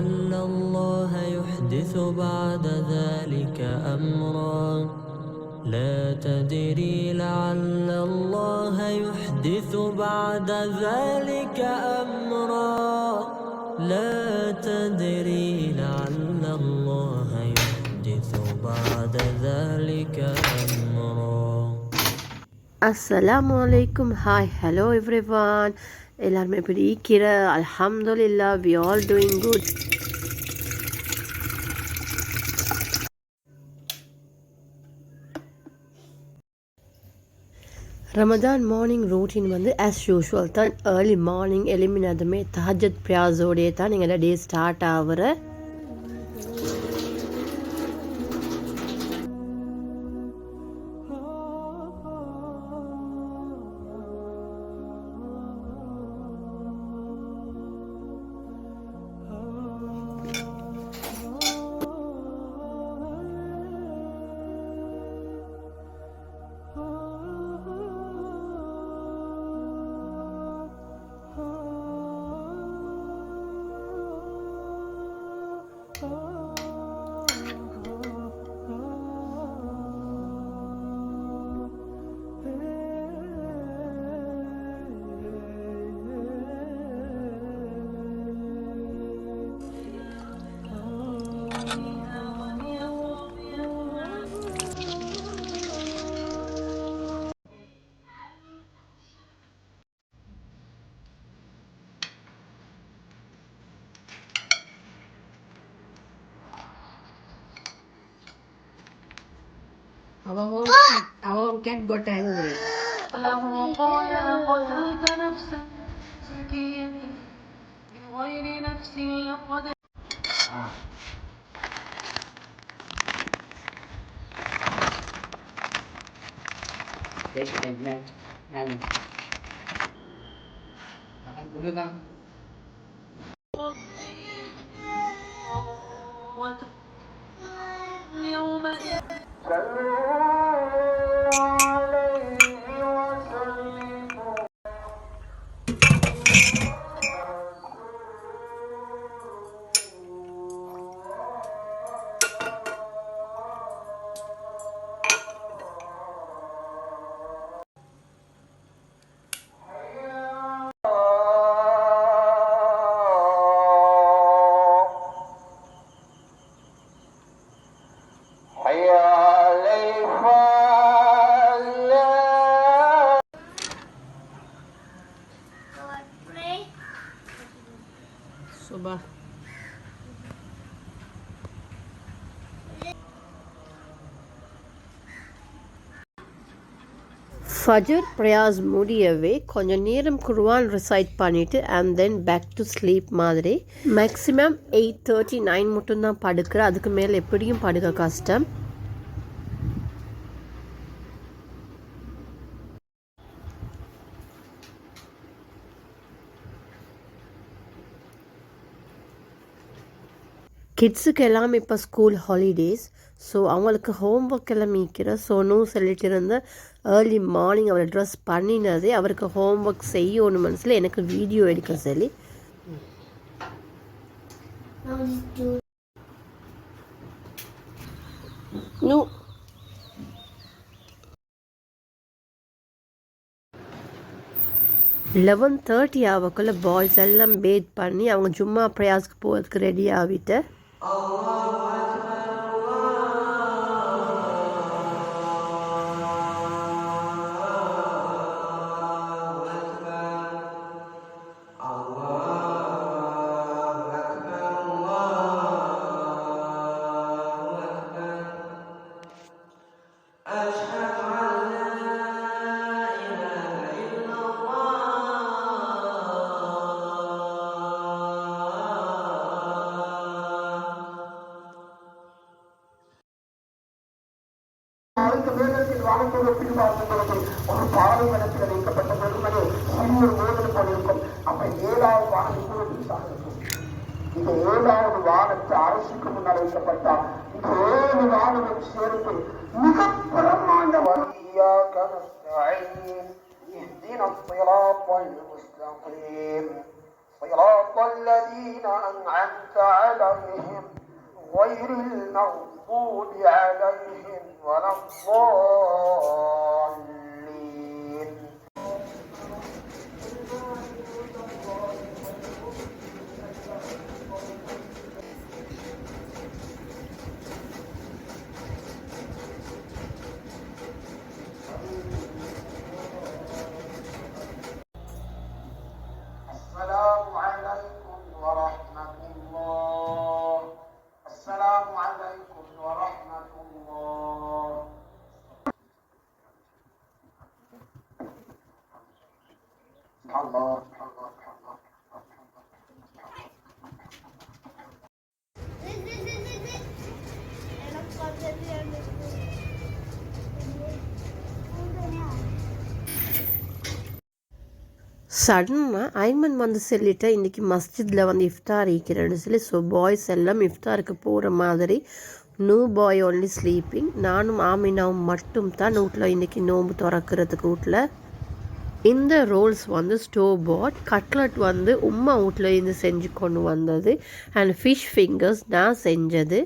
لعل الله يحدث بعد ذلك أمرا لا تدري لعل الله يحدث بعد ذلك أمرا لا تدري لعل الله يحدث بعد ذلك أمرا. அஸ்ஸலாமு அலைக்கும். Hi, hello everyone. எல்லாருமே எப்படி இருக்கிற? அல்ஹம்துலில்லா, we all doing good. Ramadan morning routine வந்து ஆஸ் யூஷுவல் தான். ஏர்லி மார்னிங் எலிமினதுமே தஹஜத் பிரியாஸோடைய தான் எங்களோட டே ஸ்டார்ட் ஆகிற. Our cat got angry. Subah. ஃபஜர் பிரயாஸ் முடியவே கொஞ்சம் நேரம் குர்ஆன் ரிசைட் பண்ணிவிட்டு and then back to sleep மாதிரி. மேக்ஸிமம் 8:39 மட்டும்தான் படுக்கிற, அதுக்கு மேலே எப்படியும் படுக்க கஷ்டம். கிட்ஸுக்கு எல்லாம் இப்போ ஸ்கூல் ஹாலிடேஸ், ஸோ அவங்களுக்கு ஹோம் ஒர்க் எல்லாம் மீக்கிற. சொன்னும் சொல்லிட்டு இருந்த ஏர்லி மார்னிங் அவரை ட்ரெஸ் பண்ணினதே அவருக்கு ஹோம் ஒர்க் செய்யணும் மனசில் எனக்கு வீடியோ எடுக்க சொல்லி. நோ 11:30 ஆகக்குள்ள பாய்ஸ் எல்லாம் பேட் பண்ணி அவங்க ஜும்மா பிரயாஸ்க்கு போகிறதுக்கு ரெடி ஆகிட்டு. வாழ்க்கையோடு ஒப்பிட்டு பார்க்கும் பொழுது ஒரு பாறை மனத்தில் வைக்கப்பட்ட பெருமனே சிறிய மோதல் போல் இருக்கும். அப்ப 7வது வானம் இவ்வளவு பெருசாக இருக்கும். இந்த 7வது வானத்தை அரசுக்கு முன்னால் வைக்கப்பட்டால் இந்த 7 வானமும் சேர்ந்து மிக பிரமாண்ட صراط الذين أنعمت عليهم غير المغضوب عليهم ولا الضالين. السلام عليكم ورحمة الله. السلام عليكم ورحمة الله. الله الله الله. சடனாக ஐமன் வந்து சொல்லிட்டு இன்றைக்கி மஸ்ஜிதில் வந்து இஃப்தார் இருக்கிறேன்னு சொல்லி ஸோ பாய்ஸ் எல்லாம் இஃப்தாருக்கு போகிற மாதிரி நோ பாய் ஒன்லி ஸ்லீப்பிங். நானும் ஆமினாவும் மட்டும் தான் வீட்டில் இன்றைக்கி நோம்பு திறக்கிறதுக்கு வீட்டில். இந்த ரோல்ஸ் வந்து ஸ்டோவ் பாட், கட்லட் வந்து உம்மா வீட்டில் இருந்து செஞ்சு கொண்டு வந்தது, அண்ட் ஃபிஷ் ஃபிங்கர்ஸ் நான் செஞ்சது.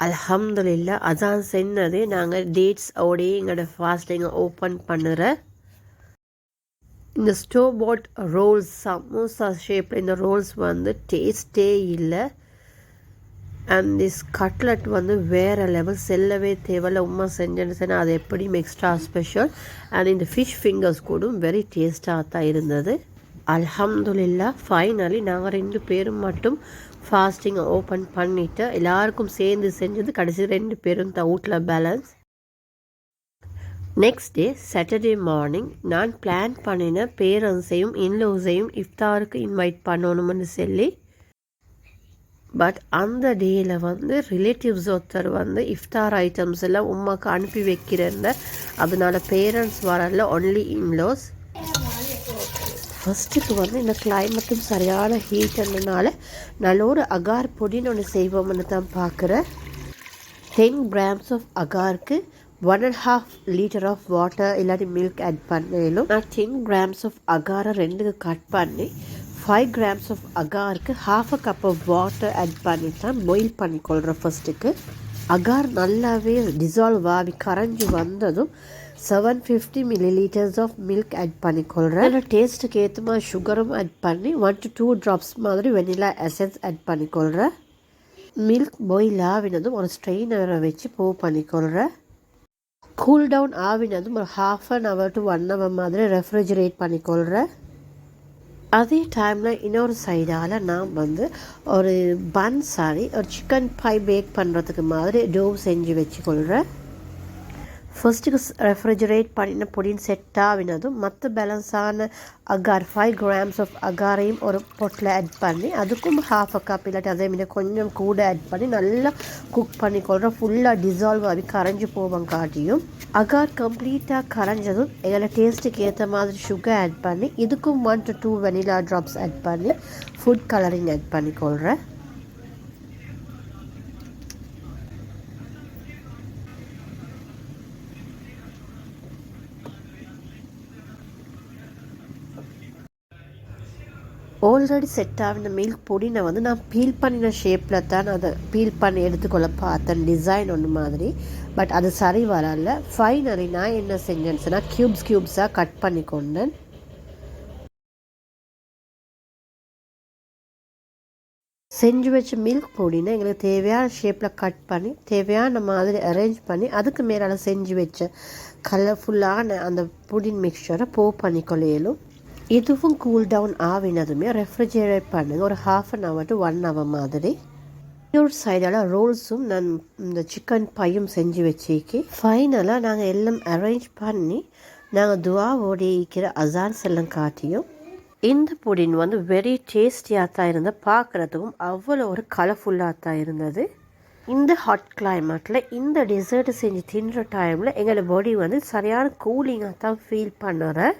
அல்ஹம்துலில்லாஹ் அதான் செஞ்சது. நாங்கள் டேட்ஸ் ஓடையே எங்களோட ஃபாஸ்டிங்கை ஓப்பன் பண்ணுற இந்த ஸ்டோவ் பாட் ரோல்ஸ், சமோசா ஷேப்பில் இந்த ரோல்ஸ் வந்து டேஸ்ட்டே இல்லை. அண்ட் திஸ் கட்லட் வந்து வேறு லெவல், செல்லவே தேவையில்ல. உமா செஞ்சேன்னு சொன்னால் அது எப்படியும் எக்ஸ்ட்ரா ஸ்பெஷல். அண்ட் இந்த ஃபிஷ் ஃபிங்கர்ஸ் கூட வெரி டேஸ்ட்டாக தான் இருந்தது. அல்ஹம்துலில்லாஹ் ஃபைனலி நாங்கள் 2 பேரும் மட்டும் ஃபாஸ்டிங்கை ஓப்பன் பண்ணிவிட்டு எல்லாருக்கும் சேர்ந்து செஞ்சது. கடைசி 2 பேரும் தான் வீட்டில் balance. Next day Saturday morning நான் பிளான் பண்ணின பேரண்ட்ஸையும் இன்லோஸையும் இஃப்தாருக்கு இன்வைட் பண்ணணும்னு சொல்லி. பட் அந்த டேயில் வந்து ரிலேட்டிவ்ஸ் ஒருத்தர் வந்து இஃப்தார் ஐட்டம்ஸ் எல்லாம் உமாக்கு அனுப்பி வைக்கிறேன். அதனால பேரண்ட்ஸ் வரல, ஒன்லி இன்லோஸ். ஃபஸ்ட்டுக்கு வந்து இந்த கிளைமேட்டும் சரியான ஹீட்னால நல்ல ஒரு அகார் பொடின்னு ஒன்று செய்வோம்னு தான் பார்க்குறேன். 10 grams ஆஃப் அகாருக்கு 1.5 liter ஆஃப் வாட்டர் இல்லாட்டி மில்க் ஆட் பண்ணலும். நான் 10 grams ஆஃப் அகாரை 2க்கு கட் பண்ணி 5 grams ஆஃப் அகாருக்கு 1/2 cup ஆஃப் வாட்டர் ஆட் பண்ணி தான் பாயில் பண்ணிக்கொள்கிறேன். ஃபஸ்ட்டுக்கு அகார் நல்லாவே டிசால்வ் ஆகி கரைஞ்சி வந்ததும் 750 milliliters ஆஃப் மில்க் ஆட் பண்ணிக்கொள்கிறேன். அதில் டேஸ்ட்டுக்கு ஏற்ற மாதிரி சுகரும் ஆட் பண்ணி 1 to 2 drops மாதிரி வெனிலா எசன்ஸ் ஆட் பண்ணிக்கொள்கிறேன். மில்க் பாயில் ஆவினதும் ஒரு ஸ்ட்ரெயினரை வச்சு போவ் பண்ணிக்கொள்கிறேன். கூல் டவுன் ஆவினதும் ஒரு 1/2 hour to 1 hour மாதிரி ரெஃப்ரிஜரேட் பண்ணிக்கொள்கிறேன். அதே டைமில் இன்னொரு சைடால் நான் வந்து ஒரு பன் சாரி ஒரு சிக்கன் பை பேக் பண்ணுறதுக்கு மாதிரி டோ செஞ்சு வச்சுக்கொள்கிறேன். ஃபர்ஸ்ட்டுக்கு ரெஃப்ரிஜரேட் பண்ணின பொடின்னு செட் ஆகினதும் மற்ற பேலன்ஸான அகார் 5 grams ஆஃப் அகாரையும் ஒரு பொட்டில் ஆட் பண்ணி அதுக்கும் 1/2 cup இல்லாட்டி அதே மாதிரி கொஞ்சம் கூட ஆட் பண்ணி நல்லா குக் பண்ணிக்கொள்கிறேன். ஃபுல்லாக டிசால்வ் ஆகி கரைஞ்சி போவோம் காட்டியும். அகார் கம்ப்ளீட்டாக கரைஞ்சதும் எங்களை டேஸ்ட்டுக்கு ஏற்ற மாதிரி சுகர் ஆட் பண்ணி இதுக்கும் 1 to 2 வெனிலா ட்ராப்ஸ் ஆட் பண்ணி ஃபுட் கலரிங் ஆட் பண்ணிக்கொள்கிறேன். ஆல்ரெடி செட் ஆகின மில்க் பொடினை வந்து நான் பீல் பண்ணின ஷேப்பில் தான் அதை பீல் பண்ணி எடுத்துக்கொள்ள பார்த்தேன், டிசைன் ஒன்று மாதிரி. பட் அது சரி வரல. ஃபைனலி நான் என்ன செஞ்சேன்னு சொன்னால் க்யூப்ஸாக கட் பண்ணி கொண்டேன். செஞ்சு வச்ச மில்க் பொடினை எங்களுக்கு தேவையான ஷேப்பில் கட் பண்ணி தேவையான மாதிரி அரேஞ்ச் பண்ணி அதுக்கு மேலே செஞ்சு வச்ச கலர்ஃபுல்லான அந்த புடின் மிக்சரை பண்ணிக்கொள்ளையிலும். இதுவும் கூல் டவுன் ஆவினதுமே ரெஃப்ரிஜரேட் பண்ணுங்கள் ஒரு 1/2 hour to 1 hour மாதிரி. இன்னொரு சைடால் ரோல்ஸும் நான் இந்த சிக்கன் பையும் செஞ்சு வச்சுக்கி ஃபைனலாக நாங்கள் எல்லாம் அரேஞ்ச் பண்ணி நாங்கள் துவாவோடு இருக்கிற அசான்ஸ் எல்லாம் காட்டியும். இந்த புடின் வந்து வெரி டேஸ்டியாக தான் இருந்தது, பார்க்குறதுக்கும் அவ்வளோ ஒரு கலர்ஃபுல்லாக தான் இருந்தது. இந்த ஹாட் கிளைமேட்டில் இந்த டெசர்ட்டு செஞ்சு தின்ற டைமில் எங்களோட பாடி வந்து சரியான கூலிங்காக தான் ஃபீல் பண்ணுறேன்.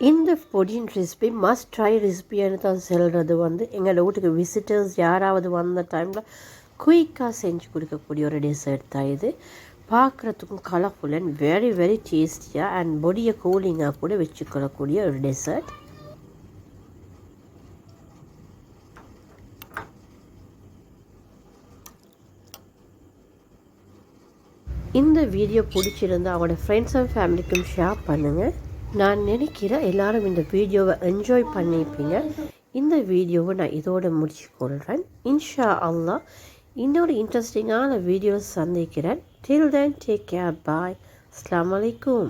இந்த பொடியின் ரெசிபி மஸ்ட் ட்ரை ரெசிபின்னு தான் சொல்கிறது வந்து எங்களோட வீட்டுக்கு விசிட்டர்ஸ் யாராவது வந்த டைமில் குயிக்காக செஞ்சு கொடுக்கக்கூடிய ஒரு டெசர்ட் தான் இது. பார்க்குறதுக்கும் கலர்ஃபுல் அண்ட் வெரி வெரி டேஸ்டியாக அண்ட் பொடியை கூலிங்காக கூட வச்சுக்கொள்ளக்கூடிய ஒரு டெசர்ட். இந்த வீடியோ பிடிச்சிருந்தா அவங்களோட ஃப்ரெண்ட்ஸ் அண்ட் ஃபேமிலிக்கும் ஷேர் பண்ணுங்கள். நான் நினைக்கிறேன் எல்லோரும் இந்த வீடியோவை என்ஜாய் பண்ணியிருப்பீங்க. இந்த வீடியோவை நான் இதோடு முடிச்சுக்கொள்கிறேன். இன்ஷா அல்லாஹ் இன்னொரு இன்ட்ரெஸ்டிங்கான வீடியோவை சந்திக்கிறேன். Till then, take care. Bye. Assalamu alaikum.